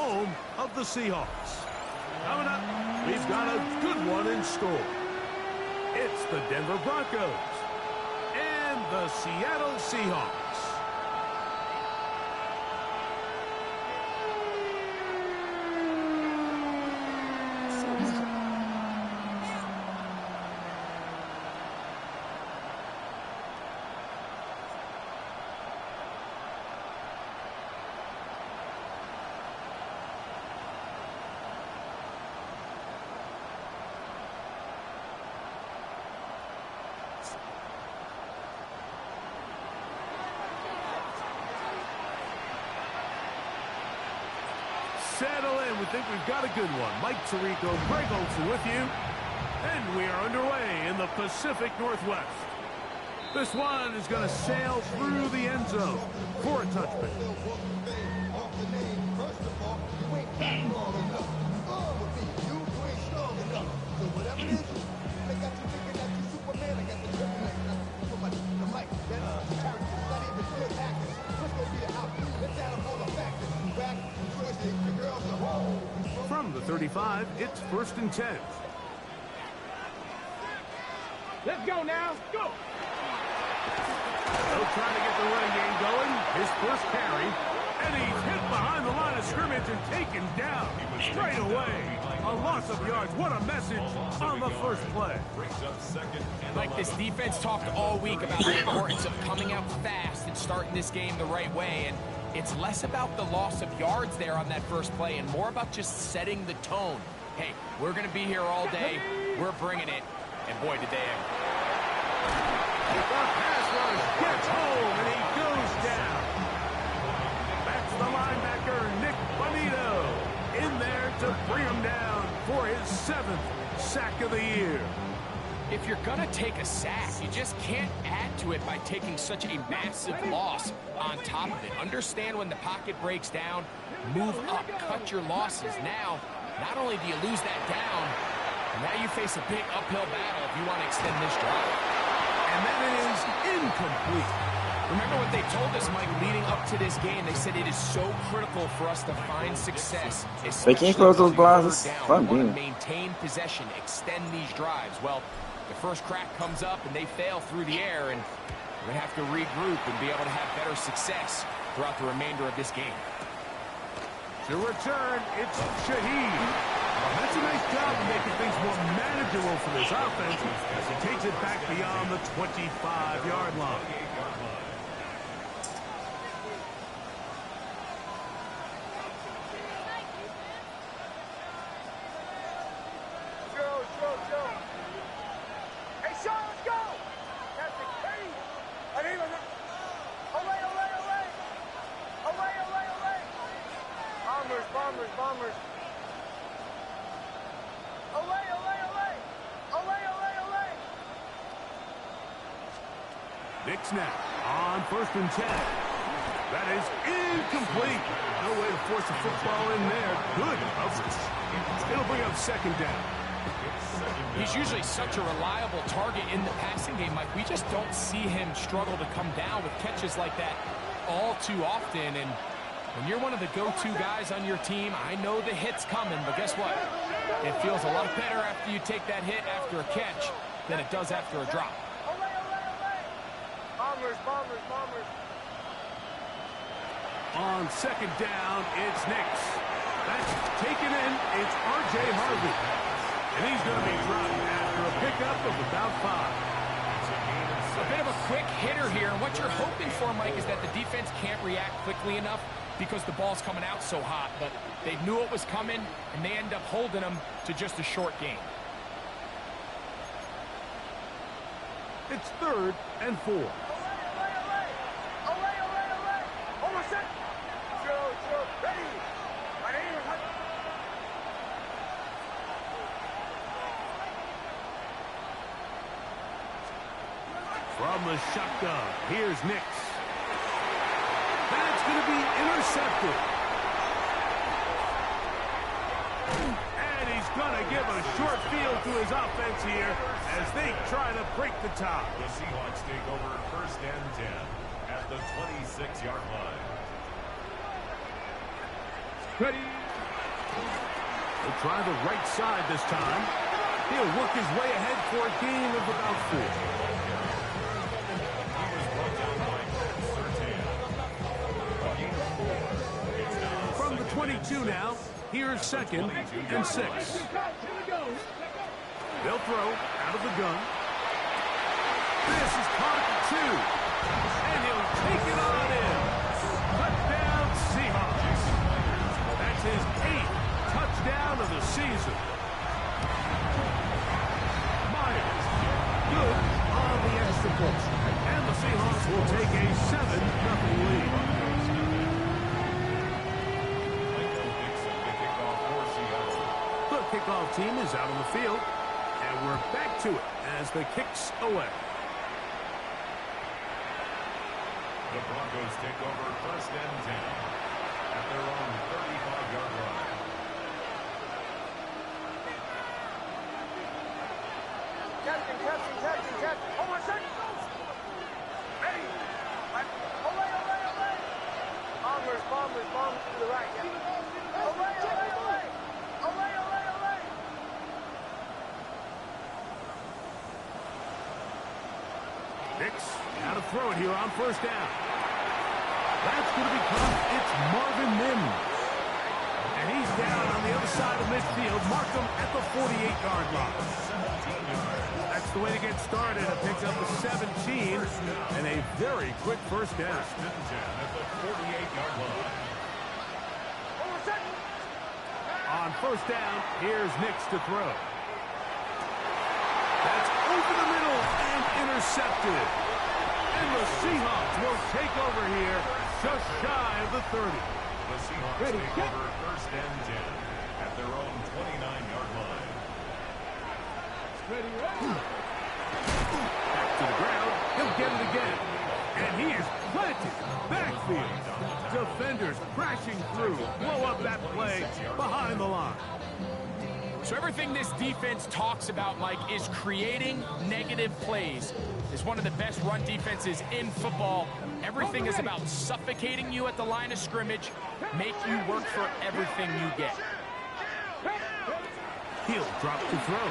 home of the Seahawks. Coming up, we've got a good one in store. It's the Denver Broncos and the Seattle Seahawks. Settle in. We think we've got a good one. Mike Tirico, Greg Olsen with you. And we are underway in the Pacific Northwest. This one is going to sail through the end zone for a touchback. From the 35, it's 1st and 10. Let's go now. Go. They'll try to get the running game going. His first carry. And he's hit behind the line of scrimmage and taken down straight away. A loss of yards. What a message on the first play. Like this defense talked all week about the importance of coming out fast and starting this game the right way. And it's less about the loss of yards there on that first play and more about just setting the tone. Hey, we're going to be here all day. We're bringing it. And boy, did they ever. The pass rush gets home, and he goes down. That's the linebacker, Nick Bonito, in there to bring him down for his 7th sack of the year. If you're going to take a sack, you just can't add to it by taking such a massive loss on top of it. Understand when the pocket breaks down, move up, cut your losses. Now, not only do you lose that down, now you face a big uphill battle if you want to extend this drive. And that is incomplete. Remember what they told us, Mike, leading up to this game. They said it is so critical for us to find success. They can't close those blinds. It's fun, we want to maintain possession, extend these drives. Well, the first crack comes up and they fail through the air, and we're going to have to regroup and be able to have better success throughout the remainder of this game. To return, it's Shaheed. That's a nice job of making things more manageable for this offense as he takes it back beyond the 25-yard line. Bombers. Nick snap on 1st and 10. That is incomplete. No way to force a football in there. Good coverage. It'll bring up 2nd down. He's usually such a reliable target in the passing game, Mike. We just don't see him struggle to come down with catches like that all too often. And when you're one of the go-to guys on your team, I know the hit's coming, but guess what? It feels a lot better after you take that hit after a catch than it does after a drop. Bombers. On 2nd down, it's Nix. That's taken in. It's R.J. Harvey. And he's going to be dropped after a pickup of about 5. A bit of a quick hitter here. And what you're hoping for, Mike, is that the defense can't react quickly enough because the ball's coming out so hot. But they knew it was coming, and they end up holding them to just a short gain. It's 3rd and 4. From the shotgun, here's Nix. That's going to be intercepted. And he's going to give a short field to his offense here as they try to break the tie. The Seahawks take over 1st and 10 at the 26-yard line. Ready. He'll try the right side this time. He'll work his way ahead for a gain of about 4. From the 22 now, here's 2nd and 6. They'll throw out of the gun. This is caught at the 2. And he'll take it on in. Touchdown, Seahawks. That's his 8th touchdown of the season. Myers, good on the extra point. And the Seahawks will take a 7-0 lead. The kickoff team is out on the field. And we're back to it as the kick's away. The Broncos take over 1st and 10 at their own 35-yard line. Captain. Hold on a second. Ready. Olay. Bombers to the right. Yeah. Olay. Hicks, how to throw it here on 1st down. That's going to be caught. It's Marvin Mims. And he's down on the other side of midfield. Mark him at the 48-yard line. That's the way to get started. It picks up a 17 and a very quick 1st down. At the 48-yard line. On 1st down, here's Nix to throw. That's over the middle and intercepted. And the Seahawks will take over here just shy of the 30. The Seahawks take over 1st and 10 at their own 29-yard line. Back to the ground. He'll get it again. And he is planted. Backfield. Defenders crashing through. Blow up that play behind the line. So everything this defense talks about, Mike, is creating negative plays. It's one of the best run defenses in football. Everything is about suffocating you at the line of scrimmage, make you work for everything you get. He'll drop the throw.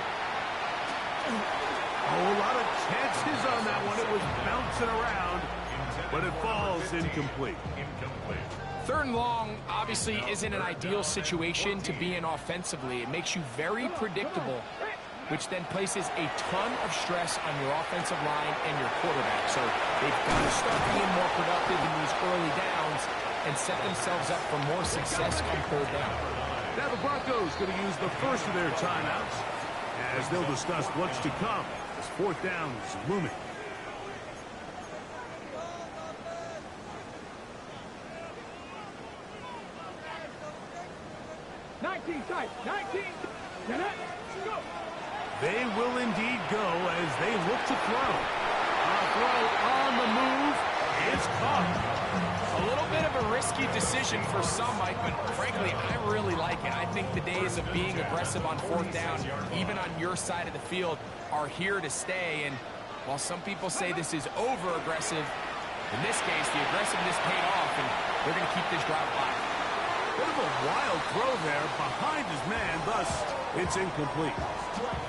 Oh, a lot of chances on that one. It was bouncing around, but it falls incomplete. 3rd and long obviously isn't an ideal situation to be in offensively. It makes you very predictable, which then places a ton of stress on your offensive line and your quarterback. So they've got to start being more productive in these early downs and set themselves up for more success on 3rd down. Now the Broncos going to use the first of their timeouts as they'll discuss what's to come as 4th down is looming. They will indeed go as they look to throw. A throw on the move is caught. A little bit of a risky decision for some, Mike, but frankly, I really like it. I think the days of being aggressive on 4th down, even on your side of the field, are here to stay. And while some people say this is over-aggressive, in this case, the aggressiveness paid off, and they're going to keep this drive alive. Bit of a wild throw there behind his man, thus it's incomplete.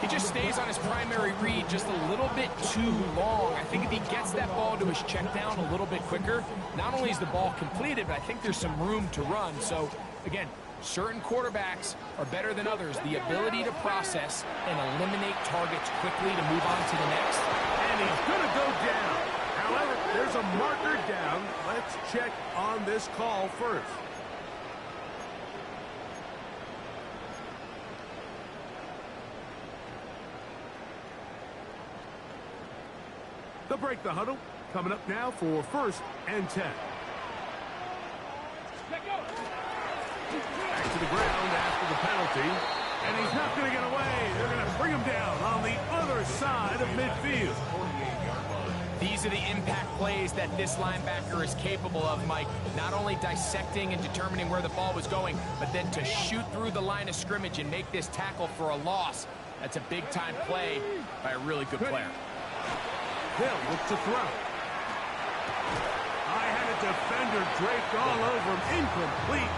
He just stays on his primary read just a little bit too long. I think if he gets that ball to his check down a little bit quicker, not only is the ball completed, but I think there's some room to run. So, again, certain quarterbacks are better than others. The ability to process and eliminate targets quickly to move on to the next. And he's going to go down. However, there's a marker down. Let's check on this call first. They'll break the huddle. Coming up now for 1st and 10. Back to the ground after the penalty. And he's not going to get away. They're going to bring him down on the other side of midfield. These are the impact plays that this linebacker is capable of, Mike. Not only dissecting and determining where the ball was going, but then to shoot through the line of scrimmage and make this tackle for a loss. That's a big-time play by a really good player. They'll look to throw. I had a defender draped all over him. Incomplete.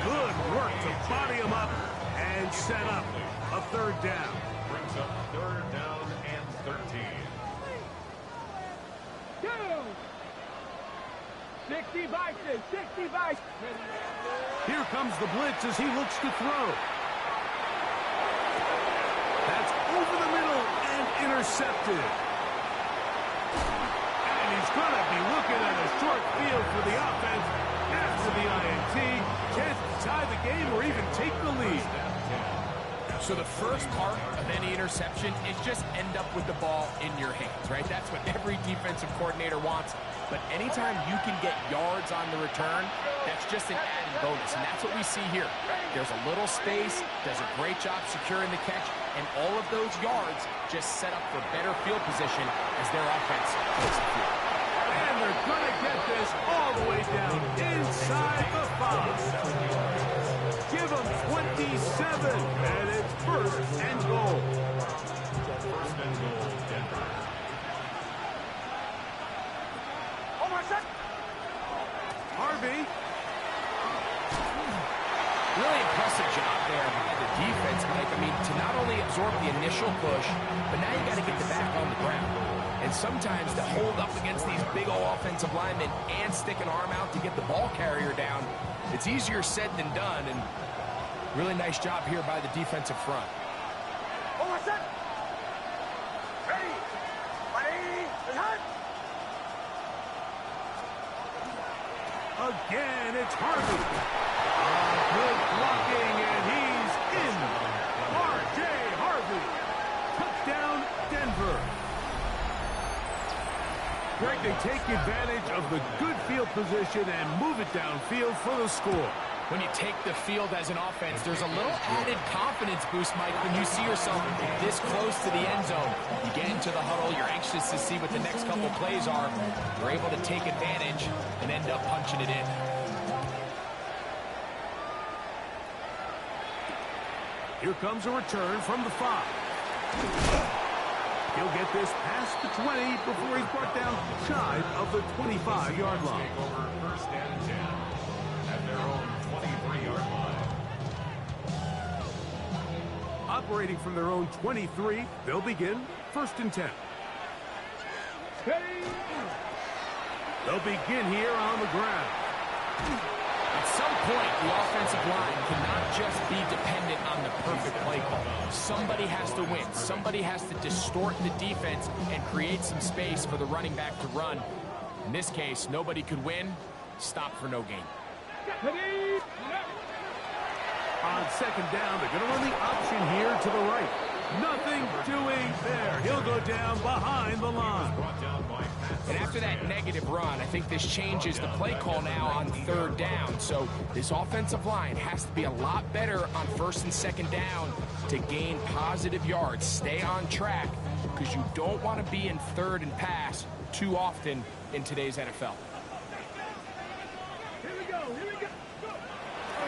Good work to body him up and set up a third down. Brings up third down and 13. 60 Vikings, 60 Vikings. Here comes the blitz as he looks to throw. That's over the middle and intercepted. And he's going to be looking at a short field for the offense after the INT. Chance to tie the game or even take the lead. So the first part of any interception is just end up with the ball in your hands, right? That's what every defensive coordinator wants. But anytime you can get yards on the return, that's just an added bonus. And that's what we see here. There's a little space, does a great job securing the catch, and all of those yards just set up for better field position as their offense takes the field. And they're going to get this all the way down inside the 5. Give them 27, and it's first and goal. First and goal, Denver. Harvey. Really impressive job there by the defense, Mike. I mean, to not only absorb the initial push, but now you got to get the back on the ground. And sometimes to hold up against these big old offensive linemen and stick an arm out to get the ball carrier down, it's easier said than done. And really nice job here by the defensive front. Again, it's Harvey. Good blocking, and he's in. R.J. Harvey. Touchdown, Denver. Greg, they take advantage of the good field position and move it downfield for the score. When you take the field as an offense, there's a little added confidence boost, Mike, when you see yourself this close to the end zone. You get into the huddle, you're anxious to see what the next couple plays are. You're able to take advantage and end up punching it in. Here comes a return from the 5. He'll get this past the 20 before he's brought down shy of the 25-yard line. Take over first and 10 at their own 23-yard line. Operating from their own 23, they'll begin first and 10. They'll begin here on the ground. At some point, the offensive line cannot just be dependent on the perfect play call. Somebody has to win. Somebody has to distort the defense and create some space for the running back to run. In this case, nobody could win. Stop for no gain. On second down, they're going to run the option here to the right. Nothing doing there. He'll go down behind the line. And after that negative run, I think this changes the play call now on third down. So this offensive line has to be a lot better on first and second down to gain positive yards. Stay on track because you don't want to be in third and pass too often in today's NFL.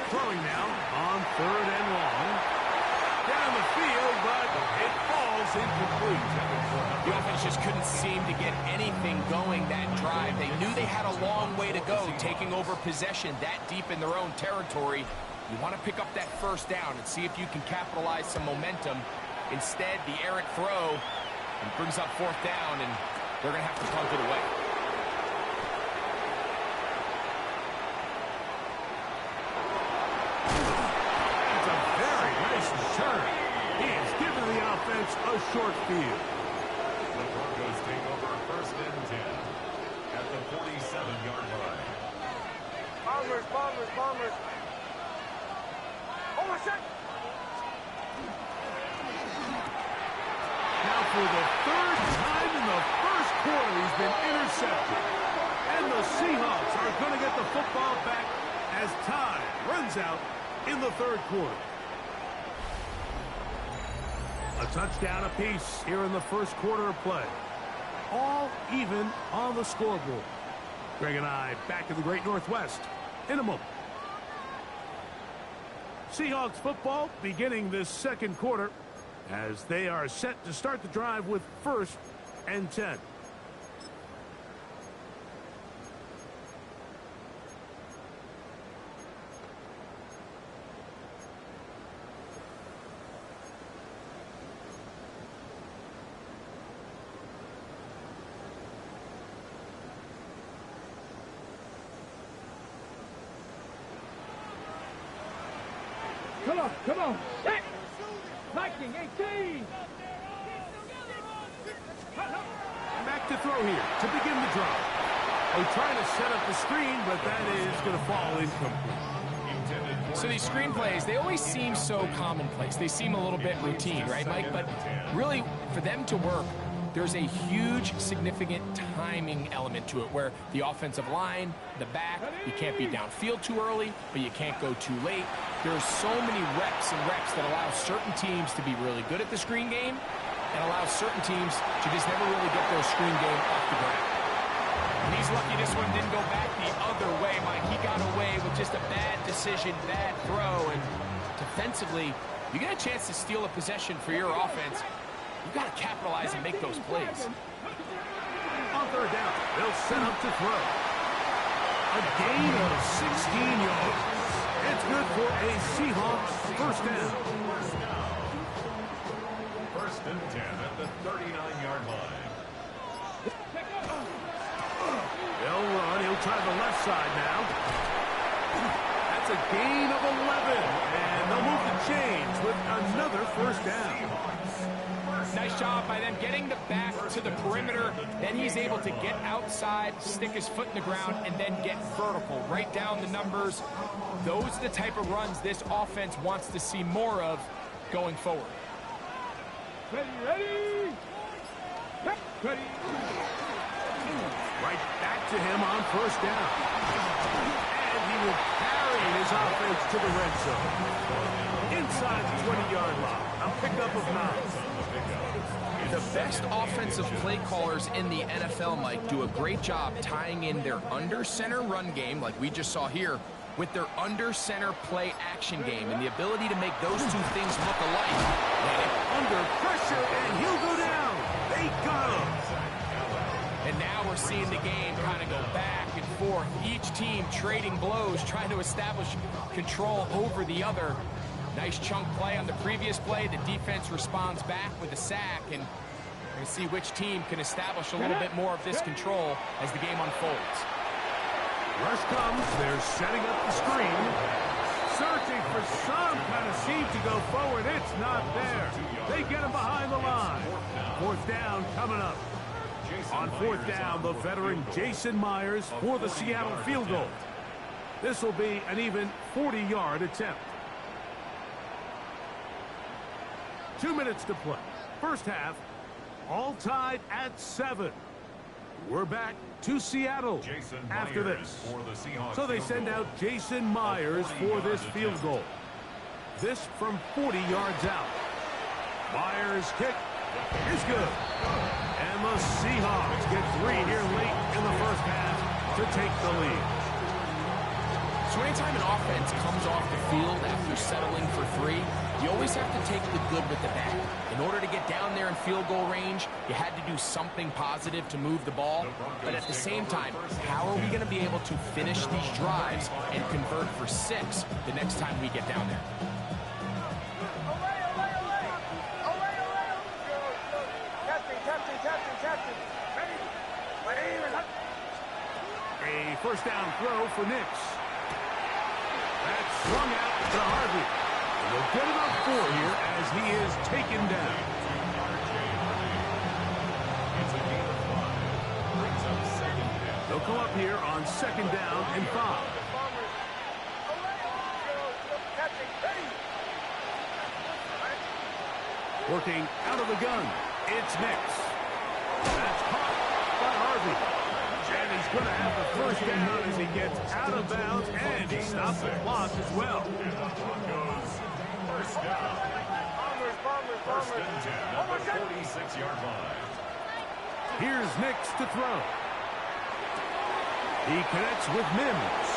Throwing now on third and long. Down the field, but it falls incomplete. The offense just couldn't seem to get anything going that drive. They knew they had a long way to go, taking over possession that deep in their own territory. You want to pick up that first down and see if you can capitalize some momentum. Instead, the errant throw and brings up fourth down, and they're going to have to punt it away. It's a very nice return. He has given the offense a short field. The Broncos take over first and 10 at the 47-yard line. Bombers. Now for the third time in the first quarter, he's been intercepted. And the Seahawks are going to get the football back as time runs out in the third quarter. A touchdown apiece here in the first quarter of play. All even on the scoreboard. Greg and I back in the Great Northwest in a moment. Seahawks football beginning this second quarter as they are set to start the drive with first and 10. Come on. Viking 18. Back to throw here to begin the drive. Oh, trying to set up the screen, but that is going to fall incomplete. So these screen plays, they always seem so commonplace. They seem a little bit routine, right, Mike? But really, for them to work, there's a huge, significant timing element to it where the offensive line, the back, you can't be downfield too early, but you can't go too late. There's so many reps that allow certain teams to be really good at the screen game and allow certain teams to just never really get their screen game off the ground. And he's lucky this one didn't go back the other way, Mike. He got away with just a bad decision, bad throw, and defensively, you get a chance to steal a possession for your offense. You've got to capitalize and make those plays. On third down, they'll set up to throw. A gain of 16 yards. It's good for a Seahawks first down. First and 10 at the 39-yard line. They'll run. He'll try the left side now. That's a gain of 11. And they'll move the chains with another first down. Nice job by them getting the back to the perimeter. Then he's able to get outside, stick his foot in the ground, and then get vertical. Right down the numbers. Those are the type of runs this offense wants to see more of going forward. Ready. Right back to him on first down. And he will carry his offense to the red zone. Inside the 20-yard line. A pickup of 9. The best offensive play callers in the NFL, Mike, do a great job tying in their under-center run game, like we just saw here, with their under-center play action game, and the ability to make those two things look alike. Under pressure, and he'll go down. They got him. And now we're seeing the game kind of go back and forth. Each team trading blows, trying to establish control over the other. Nice chunk play on the previous play. The defense responds back with a sack, and we're going to see which team can establish a little bit more of this control as the game unfolds. Rush comes. They're setting up the screen. Searching for some kind of seam to go forward. It's not there. They get him behind the line. Fourth down coming up. On fourth down, the veteran Jason Myers for the Seattle field goal. This will be an even 40-yard attempt. 2 minutes to play. First half, all tied at 7. We're back to Seattle after this. So they send out Jason Myers for this field goal. This from 40 yards out. Myers' kick is good. And the Seahawks get 3 here late in the first half to take the lead. So anytime an offense comes off the field after settling for 3, you always have to take the good with the bad. In order to get down there in field goal range, you had to do something positive to move the ball. But at the same time, how are we going to be able to finish these drives and convert for 6 the next time we get down there? A first down throw for Nix. That's swung out to Harvey. They'll get him up 4 here as he is taken down. They'll come up here on second down and 5. Working out of the gun, it's Nix. That's caught by Harvey. And he's going to have the first down as he gets out of bounds, and he stops the clock as well. First down. First and 10 at the 46-yard line. Here's Nix to throw. He connects with Mims.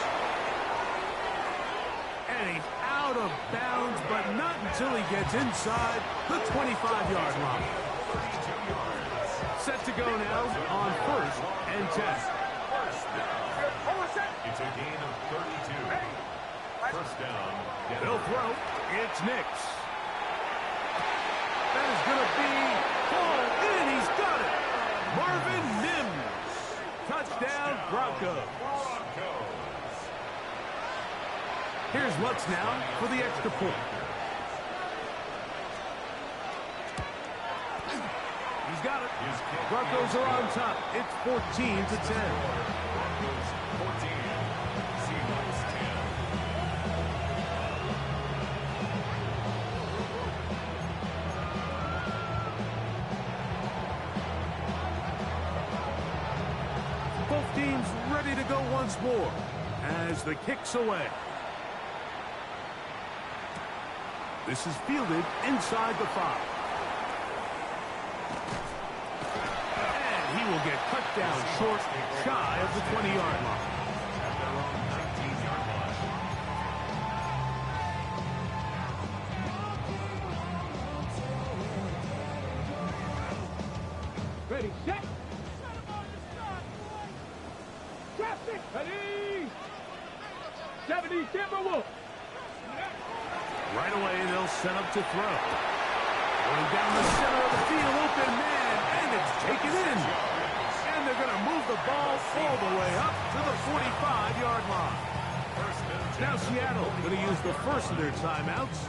And he's out of bounds, but not until he gets inside the 25-yard line. Set to go now on first and 10. It's a gain of 32. First down. They'll throw. It's Nix. That is going to be ball in. He's got it. Marvin Mims. Touchdown, Broncos. Here's Lutz now for the extra point. He's got it. His kick Broncos is are on good. top. It's 14-10. Broncos 14, Seahawks 10. Both teams ready to go once more as the kick's away. This is fielded inside the 5. And he will get cut down short, shy of the 20-yard line. At their own 19-yard line. Ready, set. Traffic. Ready. 70 Timberwolves. Right away, they'll set up to throw. Going down the center of the field, open man, and it's taken in. And they're going to move the ball all the way up to the 45-yard line. Now Seattle going to use the first of their timeouts,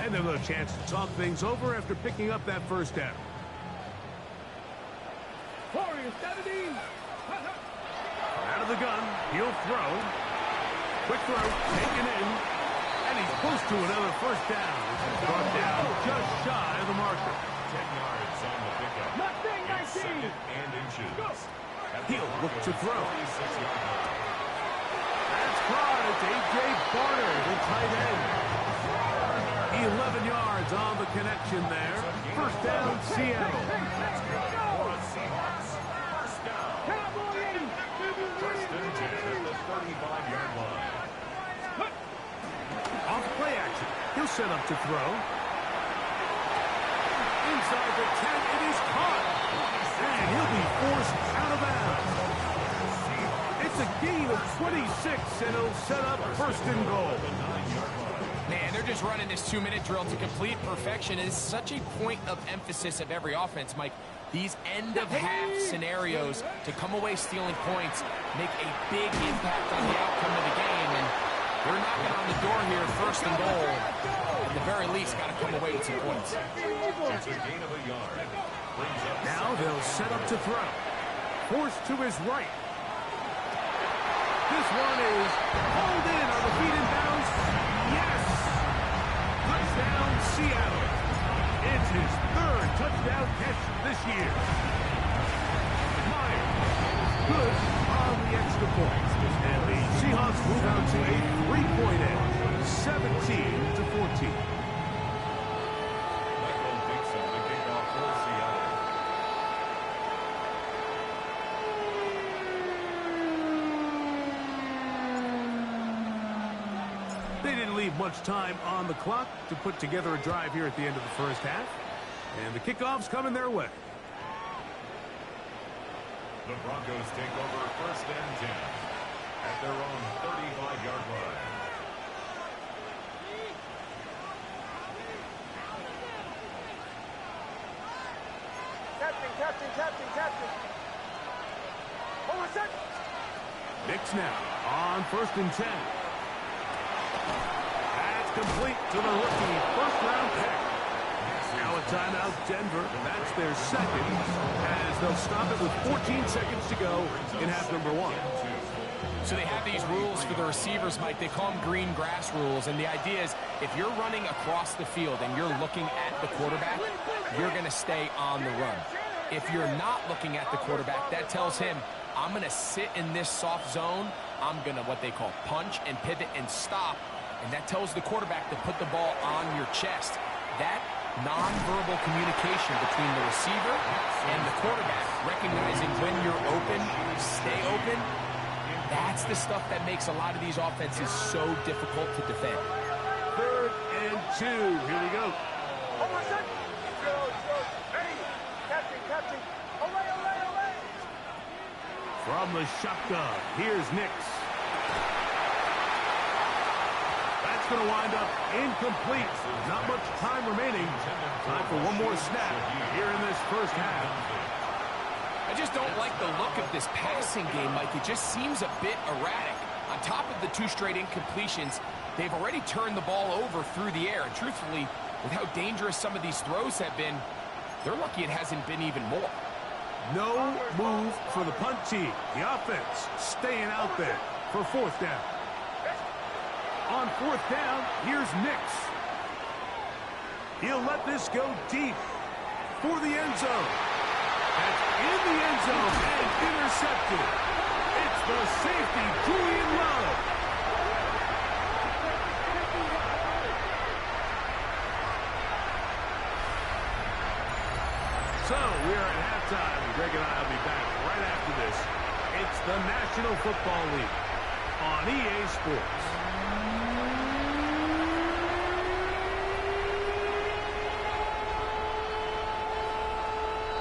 and they'll have a chance to talk things over after picking up that first down. Out of the gun, he'll throw. Quick throw, taken in. And he's close to another first down. This is brought down just shy of the marker. 10 yards on the pickup. It's second and inches. He'll look to throw. 46-yard line. That's caught. It's A.J. Barner, the tight end. 11 yards on the connection there. First down, Seattle. For the Seahawks. First down. First and 10 at the 35-yard line. Off play action. He'll set up to throw. Inside the 10, it is caught. And he'll be forced out of bounds. It's a gain of 26, and it'll set up first and goal. Man, they're just running this 2-minute drill to complete perfection. It's such a point of emphasis of every offense, Mike. These end-of-half scenarios to come away stealing points make a big impact on the outcome of the game. And we're knocking on the door here, first and goal. At the very least, got to come away with some points. It's a gain of a yard. Brings up Now they'll set up to throw. Forced to his right. This one is hauled in on the feet and bounds. Yes! Touchdown, Seattle. It's his third touchdown catch this year. Myers, good on the extra point. And the Seahawks move out to a 3-point edge, 17-14. Michael Dixon to kick off for Seattle. They didn't leave much time on the clock to put together a drive here at the end of the first half. And the kickoff's coming their way. The Broncos take over first and 10 at their own 35-yard line. Captain. Hold on a second. Knicks now on first and 10. That's complete to the rookie first-round pick. Now a timeout, Denver. That's their second, as they'll stop it with 14 seconds to go in half number 1. So they have these rules for the receivers, Mike. They call them green grass rules. And the idea is if you're running across the field and you're looking at the quarterback, you're going to stay on the run. If you're not looking at the quarterback, that tells him, I'm going to sit in this soft zone. I'm going to what they call punch and pivot and stop. And that tells the quarterback to put the ball on your chest. That nonverbal communication between the receiver and the quarterback, recognizing when you're open, stay open, that's the stuff that makes a lot of these offenses so difficult to defend. 3rd and 2. Here we go. Hold on a second. Ready. Captain. Away. From the shotgun, here's Nix. That's going to wind up incomplete. Not much time remaining. Time for one more snap here in this first half. I just don't like the look of this passing game, Mike. It just seems a bit erratic. On top of the 2 straight incompletions, they've already turned the ball over through the air. And truthfully, with how dangerous some of these throws have been, they're lucky it hasn't been even more. No move for the punt team. The offense staying out there for fourth down. On fourth down, here's Nix. He'll let this go deep for the end zone. That's in the end zone and intercepted. It's the safety, Julian Love. So we are at halftime. Greg and I will be back right after this. It's the National Football League on EA Sports.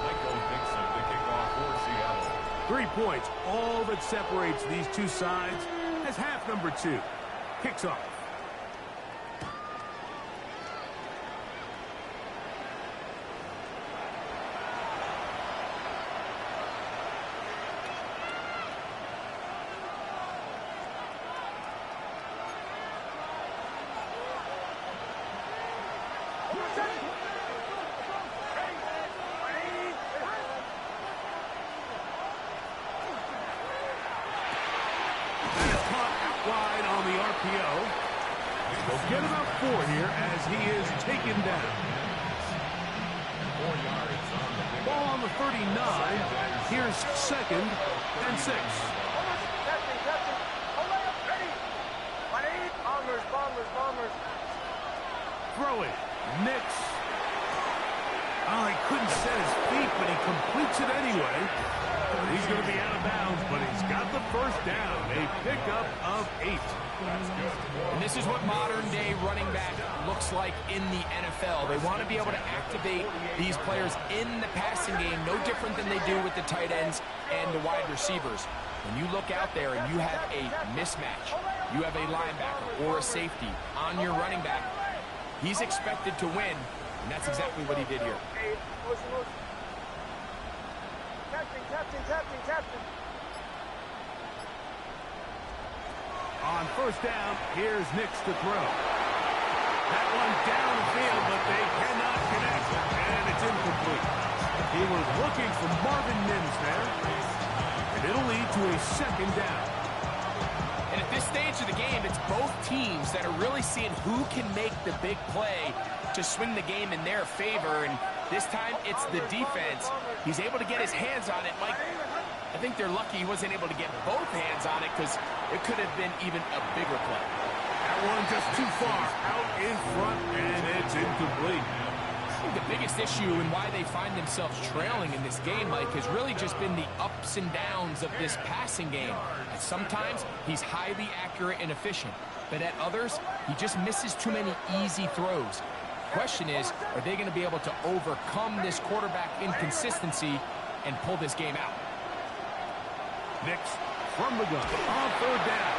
Michael Dixon to kick off for Seattle. 3 points, all that separates these two sides as half number 2 kicks off. We'll get about 4 here as he is taken down. 4 yards on the pick. Ball on the 39. Here's 2nd and 6. Bombers. Throw it. Nix. Oh, he couldn't set his feet, but he completes it anyway. He's going to be out of bounds, but he's got the first down. A pickup of 8. And this is what modern-day running back looks like in the NFL. They want to be able to activate these players in the passing game, no different than they do with the tight ends and the wide receivers. When you look out there and you have a mismatch, you have a linebacker or a safety on your running back, he's expected to win, and that's exactly what he did here. Captain. On first down, here's Nix to throw. That one down the field, but they cannot connect, and it's incomplete. He was looking for Marvin Mims there, and it'll lead to a 2nd down. And at this stage of the game, it's both teams that are really seeing who can make the big play to swing the game in their favor, and this time it's the defense. He's able to get his hands on it. Mike, I think they're lucky he wasn't able to get both hands on it because it could have been even a bigger play. That one just too far out in front, and it's incomplete. I think the biggest issue and why they find themselves trailing in this game, Mike, has really just been the ups and downs of this passing game. And sometimes he's highly accurate and efficient, but at others, he just misses too many easy throws. Question is, are they going to be able to overcome this quarterback inconsistency and pull this game out? Nix from the gun on 3rd down.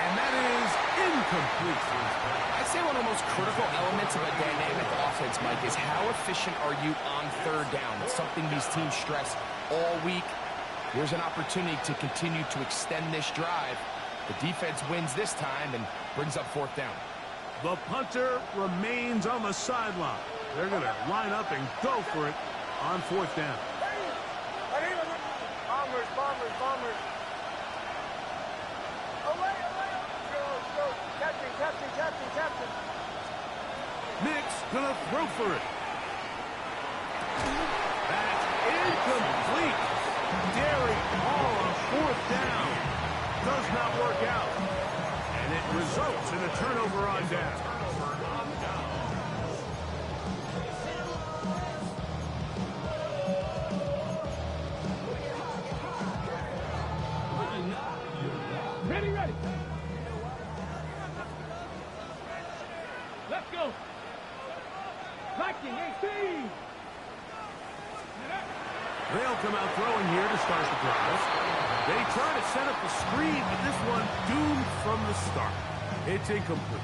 And that is incomplete. I'd say one of the most critical elements of a dynamic offense, Mike, is how efficient are you on 3rd down? It's something these teams stress all week. Here's an opportunity to continue to extend this drive. The defense wins this time and brings up 4th down. The punter remains on the sideline. They're going to line up and go for it on 4th down. Bombers. Away. Go. Captain. Nix gonna throw for it. That's incomplete. Derrick Hall on 4th down. Does not work out. And it results in a turnover on down. Ready. Let's go. Viking 18. They'll come out throwing here to start the drive. They try to set up the screen, but this one doomed from the start. It's incomplete.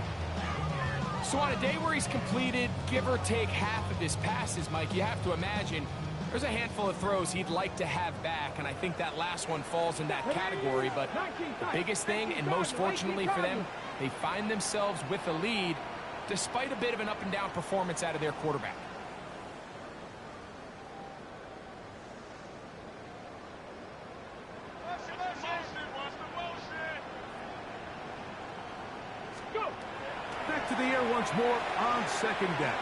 So on a day where he's completed, give or take half of his passes, Mike, you have to imagine there's a handful of throws he'd like to have back, and I think that last one falls in that category. But the biggest thing, and most fortunately for them, they find themselves with a lead despite a bit of an up-and-down performance out of their quarterback. the air once more on second down.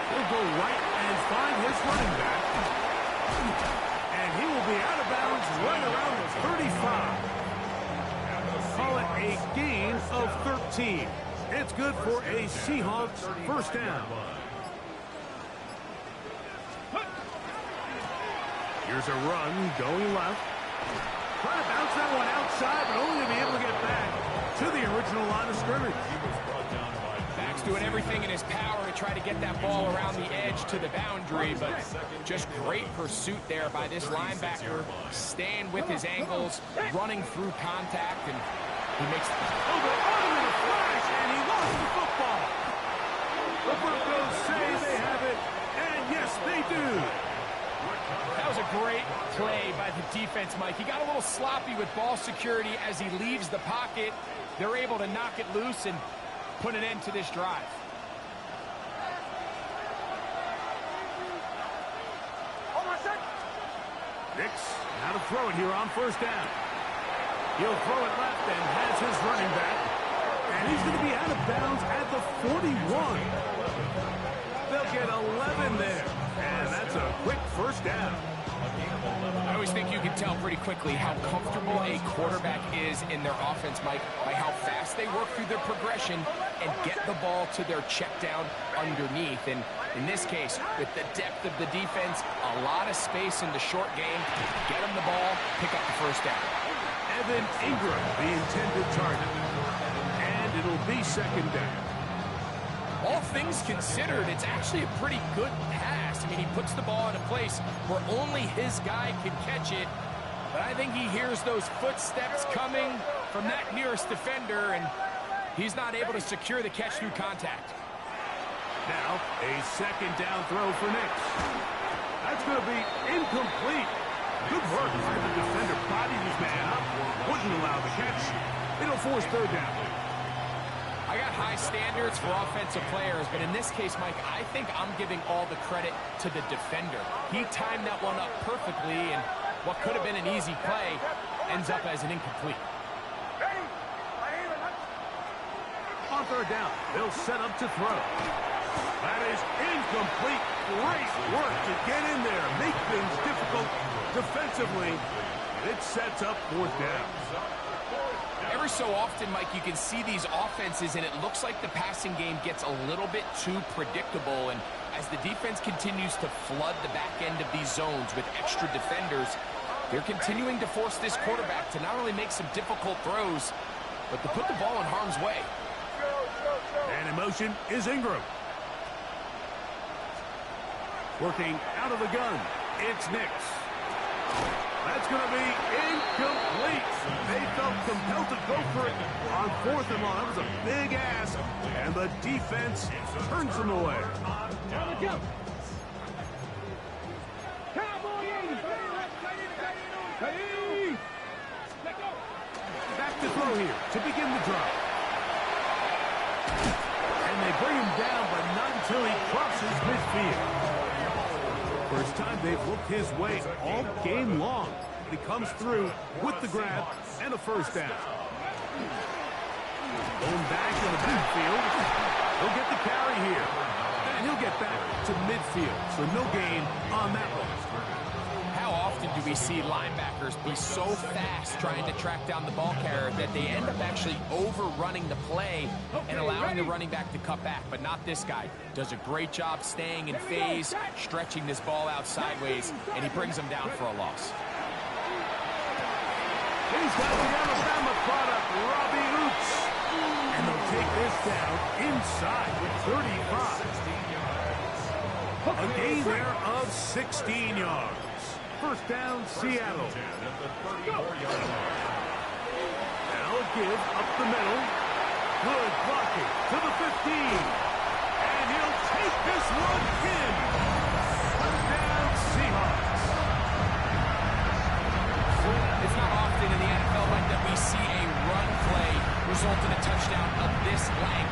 He'll go right and find his running back. And he will be out of bounds right around the 35. Call it a gain of 13. It's good for a Seahawks first down. Here's a run going left. Trying to bounce that one outside, but only to be able to get back to the original line of scrimmage. Max doing everything in his power to try to get that ball around the edge to the boundary, but just great pursuit there by this linebacker, staying with his ankles, running through contact, and he makes... Oh, they on him in a flash, and he lost the football. The Broncos say they have it, and yes, they do. That was a great play by the defense, Mike. He got a little sloppy with ball security as he leaves the pocket. They're able to knock it loose and put an end to this drive. Nix, now to throw it here on first down. He'll throw it left and has his running back. And he's going to be out of bounds at the 41. They'll get 11 there. And that's a quick first down. I always think you can tell pretty quickly how comfortable a quarterback is in their offense, Mike, by how fast they work through their progression and get the ball to their check down underneath. And in this case, with the depth of the defense, a lot of space in the short game, get them the ball, pick up the first down. Evan Ingram, the intended target. And it'll be second down. All things considered, it's actually a pretty good pass. I mean, he puts the ball in a place where only his guy can catch it. But I think he hears those footsteps coming from that nearest defender, and he's not able to secure the catch through contact. Now, a second down throw for Nix. That's going to be incomplete. Good work by the defender. Bodied his man up. Wouldn't allow the catch. It'll force third down. I got high standards for offensive players, but in this case, Mike, I think I'm giving all the credit to the defender. He timed that one up perfectly, and what could have been an easy play ends up as an incomplete. On third down, they'll set up to throw. That is incomplete. Great work to get in there, make things difficult defensively. It sets up fourth down. Every so often, Mike, you can see these offenses, and it looks like the passing game gets a little bit too predictable. And as the defense continues to flood the back end of these zones with extra defenders, they're continuing to force this quarterback to not only make some difficult throws, but to put the ball in harm's way. And in motion is Ingram. Working out of the gun, it's Nix. That's going to be incomplete. They felt compelled to go for it on fourth and long. That was a big ask, and the defense turns them away. Back to throw here to begin the drive. And they bring him down, but not until he crosses midfield. First time they've looked his way all game long. He comes through with the grab and a first down. Going back in the backfield. He'll get the carry here. And he'll get back to midfield. So no gain on that one. How often do we see linebackers be so fast trying to track down the ball carrier that they end up actually overrunning the play and allowing the running back to cut back? But not this guy. Does a great job staying in phase, stretching this ball out sideways, and he brings him down for a loss. He's got the Alabama product, Robbie Oops. And they'll take this down inside with 35. A gain there of 16 yards. First down, Seattle. Now a give up the middle. Good blocking to the 15. And he'll take this one in. Touchdown, Seahawks. It's not often in the NFL like that we see a run play result in a touchdown of this length.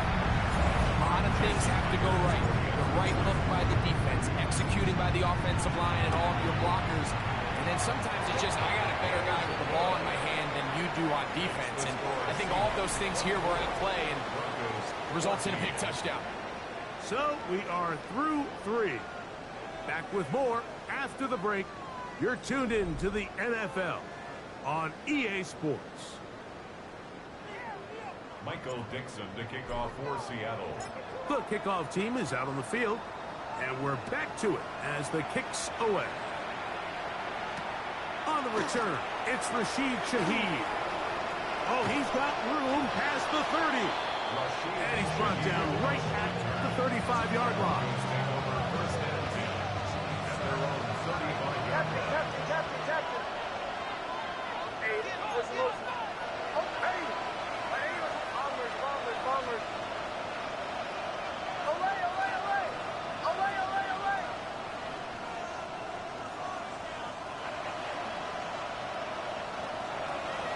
A lot of things have to go right. The right look by the defense, executing by the offensive line and all of your blockers. And then sometimes it's just, I got a better guy with the ball in my hand than you you do on defense. And I think all of those things here were at play and results in a big touchdown. So we are through 3. Back with more after the break. You're tuned in to the NFL on EA Sports. Michael Dixon to kick off for Seattle. The kickoff team is out on the field, and we're back to it as the kick's away. On the return, it's Rashid Shaheed. Oh, he's got room past the 30. And he's brought down right at the 35-yard line. Captain. Hey, what's the most? Oh, hey. Bombers. Away.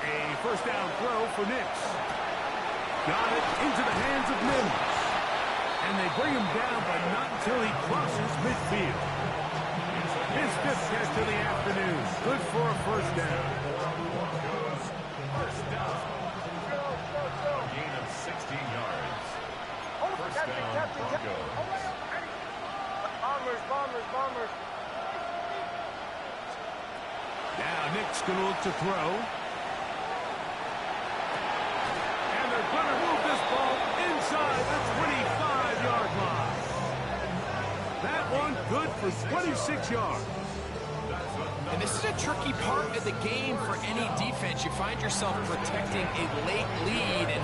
A first down throw for Nix. Got it into the hands of Mims. And they bring him down, but not until he crosses midfield. His 5th catch of the afternoon. Good for a first down. First down. Gain of 16 yards. First down, Broncos. Bombers. Now Nick's going to look to throw. And they're going to move this ball inside the 25-yard line. That one good for 26 yards. And this is a tricky part of the game for any defense. You find yourself protecting a late lead, and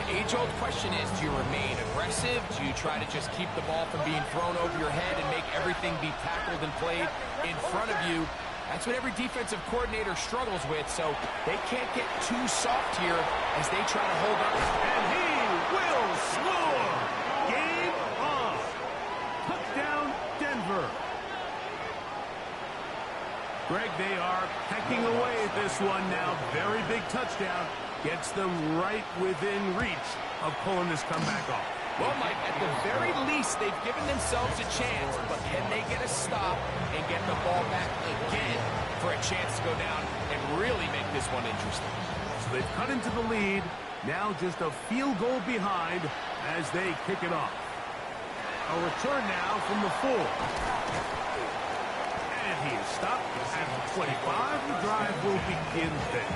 the age-old question is, do you remain aggressive? Do you try to just keep the ball from being thrown over your head and make everything be tackled and played in front of you? That's what every defensive coordinator struggles with, so they can't get too soft here as they try to hold up. And he will score! Game on! Touchdown, Denver! Greg, they are pecking away at this one now. Very big touchdown. Gets them right within reach of pulling this comeback off. Well, Mike, at the very least, they've given themselves a chance, but can they get a stop and get the ball back again for a chance to go down and really make this one interesting? So they've cut into the lead. Now just a field goal behind as they kick it off. A return now from the 4. And he is stopped at the 25. The drive will begin there.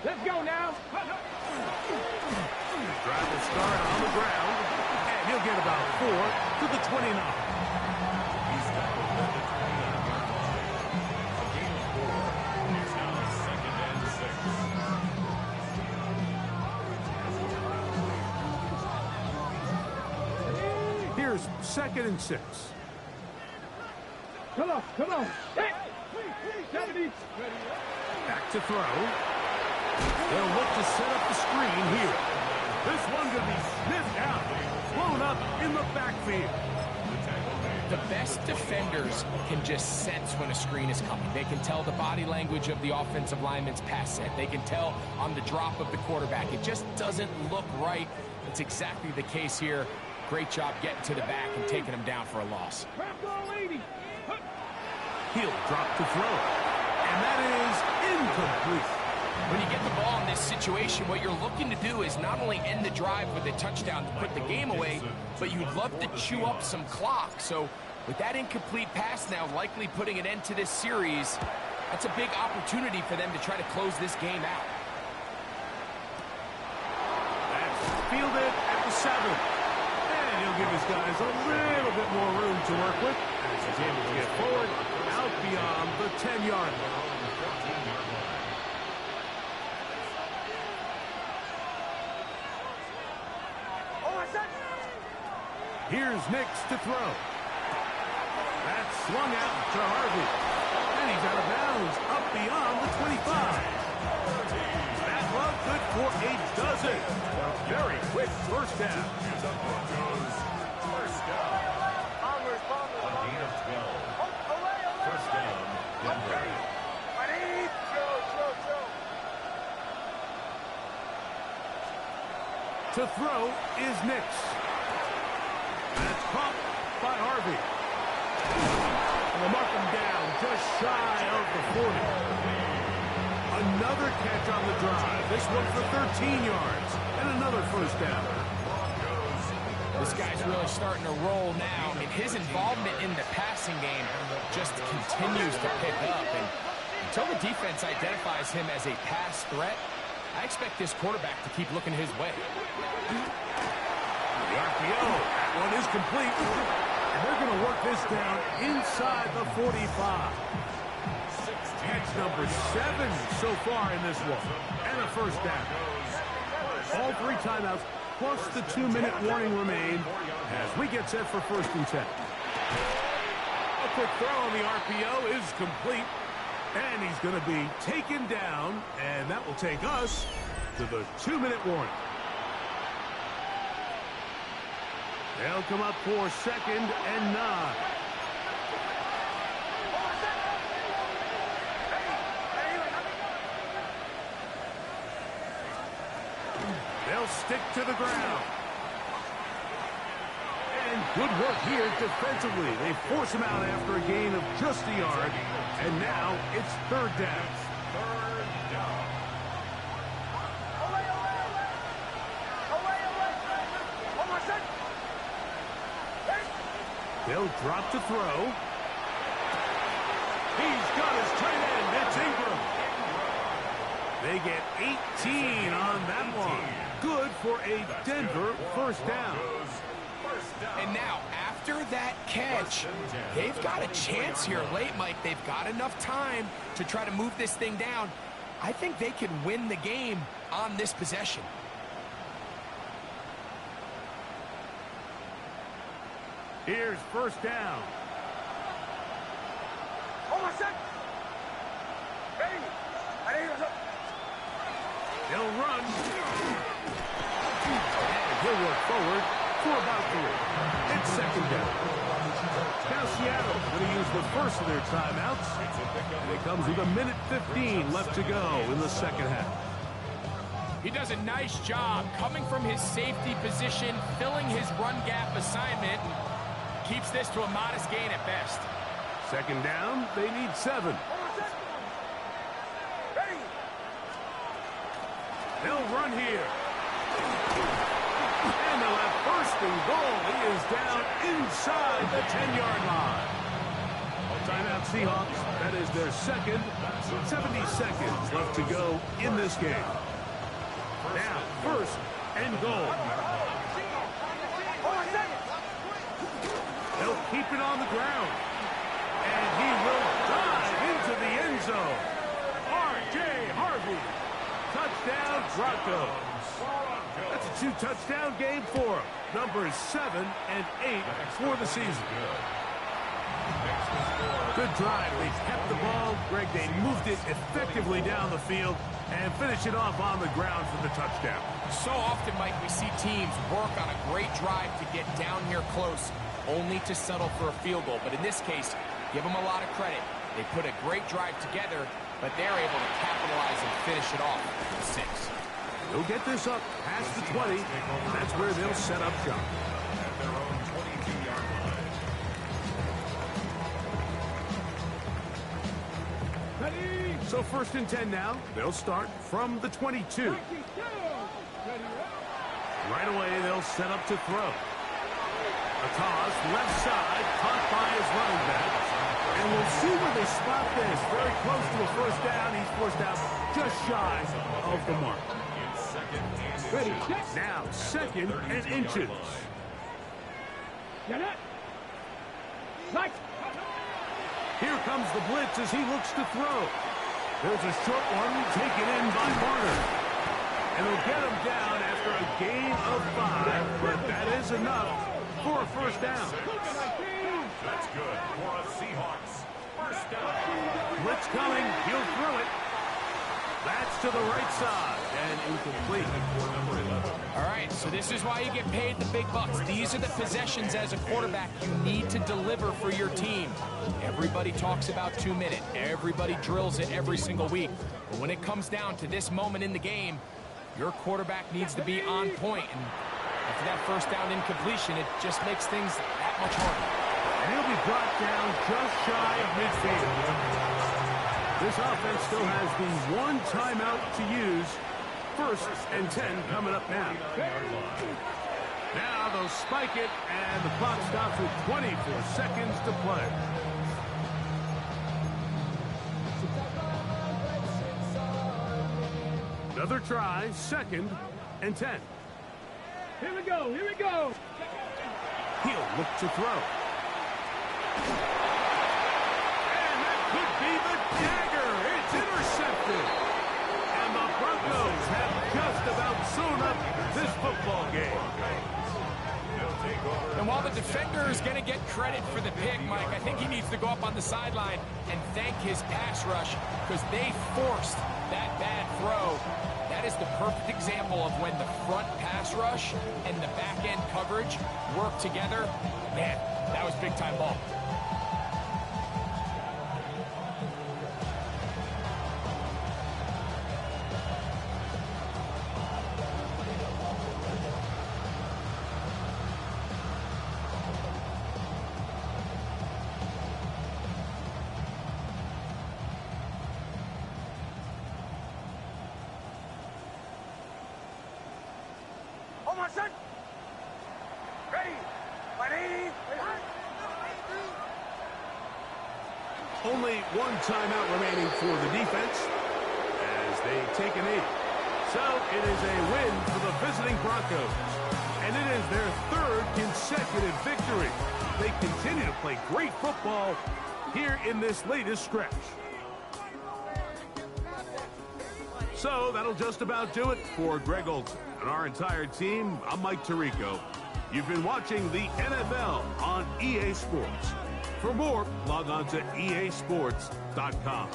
Let's go now. The drive will start on the ground, and he'll get about 4 to the 29. He's got the 29-yard line. A gain of 4. It's now 2nd and 6. Here's 2nd and 6. Come on. Hey. Back to throw. They'll look to set up the screen here. This one going to be sniffed out, blown up in the backfield. The best defenders can just sense when a screen is coming. They can tell the body language of the offensive lineman's pass set. They can tell on the drop of the quarterback. It just doesn't look right. It's exactly the case here. Great job getting to the back and taking him down for a loss. He'll drop to throw. And that is incomplete. When you get the ball in this situation, what you're looking to do is not only end the drive with a touchdown to put the game away, but you'd love to chew up some clock. So with that incomplete pass now likely putting an end to this series, that's a big opportunity for them to try to close this game out. That's fielded at the 7. And he'll give his guys a little bit more room to work with as he's able to get forward out beyond the 10-yard line. Here's Nix to throw. That's swung out to Harvey. And he's out of bounds up beyond the 25. That one good for a dozen. A very quick first down. First down. A gain of 12. First down, Denver. To throw is Nix. That's caught by Harvey. And they'll mark him down just shy of the 40. Another catch on the drive. This one for 13 yards. And another first down. This guy's really starting to roll now, and his involvement in the passing game just continues to pick up. And until the defense identifies him as a pass threat, I expect this quarterback to keep looking his way. The RPO, that one is complete. And they're going to work this down inside the 45. Catch number 7 so far in this one. And a first down. All 3 timeouts, plus the 2-minute warning remain as we get set for 1st and 10. A quick throw on the RPO is complete. And he's going to be taken down, and that will take us to the 2-minute warning. They'll come up for 2nd and 9. They'll stick to the ground. And good work here defensively. They force him out after a gain of just a yard. And now it's 3rd down. They'll drop to throw. He's got his tight end. It's Ingram. They get 18 on that one. Good for a Denver first down. And now, after that catch, they've got a chance here late, Mike. They've got enough time to try to move this thing down. I think they can win the game on this possession. Here's first down. He'll run. And he'll work forward for about 3. It's 2nd down. Now Seattle going to use the first of their timeouts. And it comes with 1:15 left to go in the 2nd half. He does a nice job coming from his safety position, filling his run gap assignment, and keeps this to a modest gain at best. 2nd down, they need 7. They'll run here. And they'll have 1st and goal. He is down inside the 10-yard line. Timeout Seahawks. That is their 2nd. 70 seconds left to go in this game. Now, 1st and goal. They'll keep it on the ground. And he will dive into the end zone. R.J. Harvey. Touchdown, Broncos. That's a 2-touchdown game for him. Numbers 7 and 8 for the season. Good drive. They kept the ball. Greg, they moved it effectively down the field and finish it off on the ground for the touchdown. So often, Mike, we see teams work on a great drive to get down here close, only to settle for a field goal. But in this case, give them a lot of credit. They put a great drive together, but they're able to capitalize and finish it off with 6. They'll get this up past the 20. That's where they'll set up shop. At their own 22-yard line. So 1st and 10 now. They'll start from the 22. Right away, they'll set up to throw. A toss, left side, caught by his running back. And we'll see where they spot this. Very close to a first down. He's forced out just shy of the mark. Ready. Now, 2nd and inches. Here comes the blitz as he looks to throw. There's a short one taken in by Marner. And they'll get him down after a gain of 5. But that is enough for a first down. That's good for a Seahawks first down. Blitz coming. He'll throw it. That's to the right side and incomplete. All right, so this is why you get paid the big bucks. These are the possessions as a quarterback you need to deliver for your team. Everybody talks about 2-minute. Everybody drills it every single week. But when it comes down to this moment in the game, Your quarterback needs to be on point, and after that first down incompletion, it just makes things that much harder. And he'll be brought down just shy of midfield. This offense still has the one timeout to use. 1st and 10 coming up now. Now they'll spike it, and the clock stops with 24 seconds to play. Another try, 2nd and 10. Here we go, here we go. He'll look to throw. And that could be the dagger. It's intercepted. And the Broncos have just about sewn up this football game. And while the defender is going to get credit for the pick, Mike, I think he needs to go up on the sideline and thank his pass rush because they forced that bad throw. That is the perfect example of when the front pass rush and the back end coverage work together. Man, that was big time ball. Hold my son. Ready. Ready. Only one timeout remaining for the defense as they take a knee. So it is a win for the visiting Broncos. And it is their 3rd consecutive victory. They continue to play great football here in this latest stretch. So that'll just about do it for Greg Olsen and our entire team. I'm Mike Tirico. You've been watching the NFL on EA Sports. For more, log on to easports.com.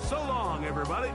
So long, everybody.